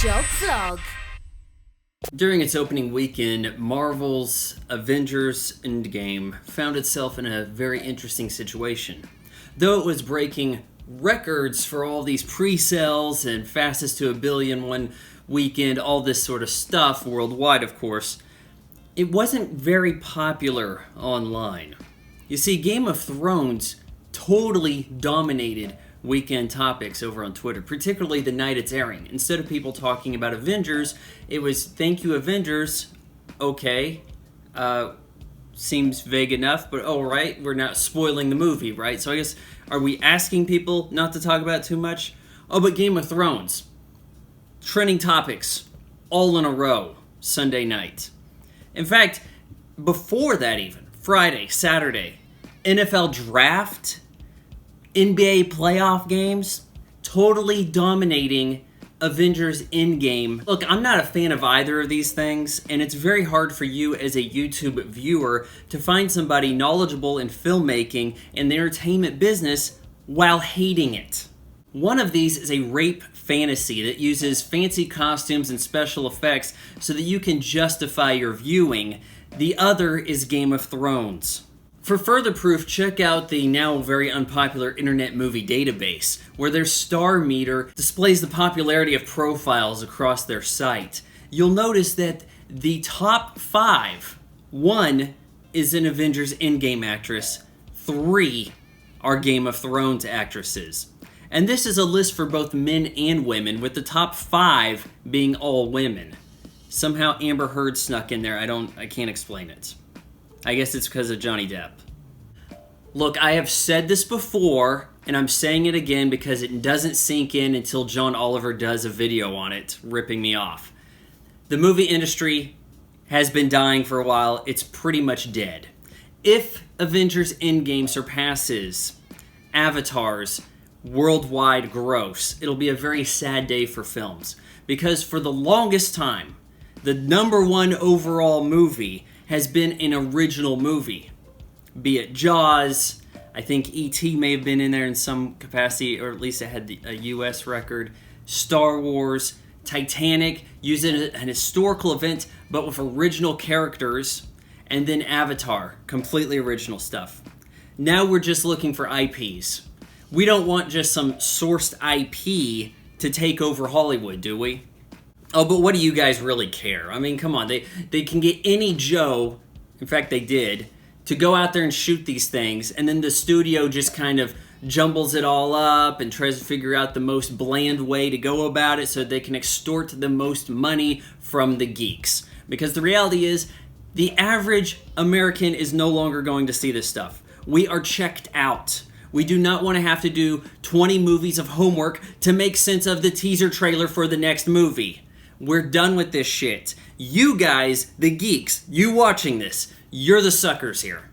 Job Vlog. During its opening weekend, Marvel's Avengers Endgame found itself in a very interesting situation. Though it was breaking records for all these pre-sales and fastest to a billion one weekend, all this sort of stuff worldwide, of course, it wasn't very popular online. You see, Game of Thrones totally dominated weekend topics over on Twitter, particularly the night it's airing. Instead of people talking about Avengers, it was thank you Avengers, okay, seems vague enough, but alright, we're not spoiling the movie, right? So I guess, are we asking people not to talk about it too much? Oh, but Game of Thrones, trending topics, all in a row, Sunday night. In fact, before that even, Friday, Saturday, NFL draft, NBA playoff games, totally dominating Avengers Endgame. Look, I'm not a fan of either of these things, and it's very hard for you as a YouTube viewer to find somebody knowledgeable in filmmaking and the entertainment business while hating it. One of these is a rape fantasy that uses fancy costumes and special effects so that you can justify your viewing. The other is Game of Thrones. For further proof, check out the now very unpopular Internet Movie Database, where their star meter displays the popularity of profiles across their site. You'll notice that the top 5, 1 is an Avengers Endgame actress, 3 are Game of Thrones actresses. And this is a list for both men and women, with the top 5 being all women. Somehow Amber Heard snuck in there. I can't explain it. I guess it's because of Johnny Depp. Look, I have said this before, and I'm saying it again because it doesn't sink in until John Oliver does a video on it, ripping me off. The movie industry has been dying for a while. It's pretty much dead. If Avengers Endgame surpasses Avatar's worldwide gross, it'll be a very sad day for films. Because for the longest time, the number one overall movie has been an original movie. Be it Jaws, I think E.T. may have been in there in some capacity, or at least it had a U.S. record. Star Wars, Titanic, using an historical event, but with original characters. And then Avatar, completely original stuff. Now we're just looking for IPs. We don't want just some sourced IP to take over Hollywood, do we? Oh, but what do you guys really care? I mean, come on. They can get any Joe, in fact they did, to go out there and shoot these things, and then the studio just kind of jumbles it all up and tries to figure out the most bland way to go about it so they can extort the most money from the geeks. Because the reality is, the average American is no longer going to see this stuff. We are checked out. We do not want to have to do 20 movies of homework to make sense of the teaser trailer for the next movie. We're done with this shit. You guys, the geeks, you watching this, you're the suckers here.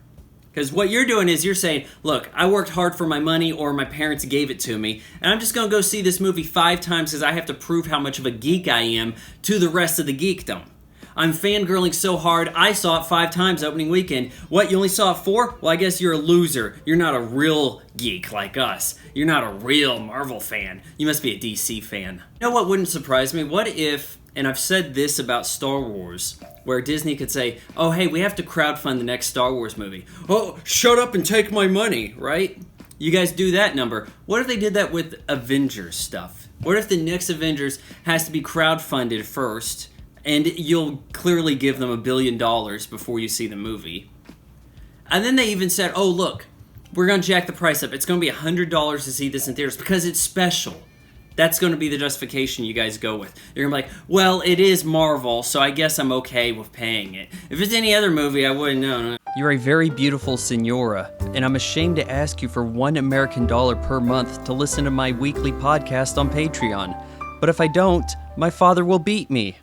Because what you're doing is you're saying, look, I worked hard for my money or my parents gave it to me, and I'm just going to go see this movie 5 times because I have to prove how much of a geek I am to the rest of the geekdom. I'm fangirling so hard, I saw it 5 times opening weekend. What, you only saw it 4? Well, I guess you're a loser. You're not a real geek like us. You're not a real Marvel fan. You must be a DC fan. You know what wouldn't surprise me? What if, and I've said this about Star Wars, where Disney could say, oh, hey, we have to crowdfund the next Star Wars movie. Oh, shut up and take my money, right? You guys do that number. What if they did that with Avengers stuff? What if the next Avengers has to be crowdfunded first, and you'll clearly give them $1 billion before you see the movie? And then they even said, oh, look, we're going to jack the price up. It's going to be $100 to see this in theaters because it's special. That's going to be the justification you guys go with. You're going to be like, well, it is Marvel, so I guess I'm okay with paying it. If it's any other movie, I wouldn't know. You're a very beautiful senora, and I'm ashamed to ask you for $1 American per month to listen to my weekly podcast on Patreon. But if I don't, my father will beat me.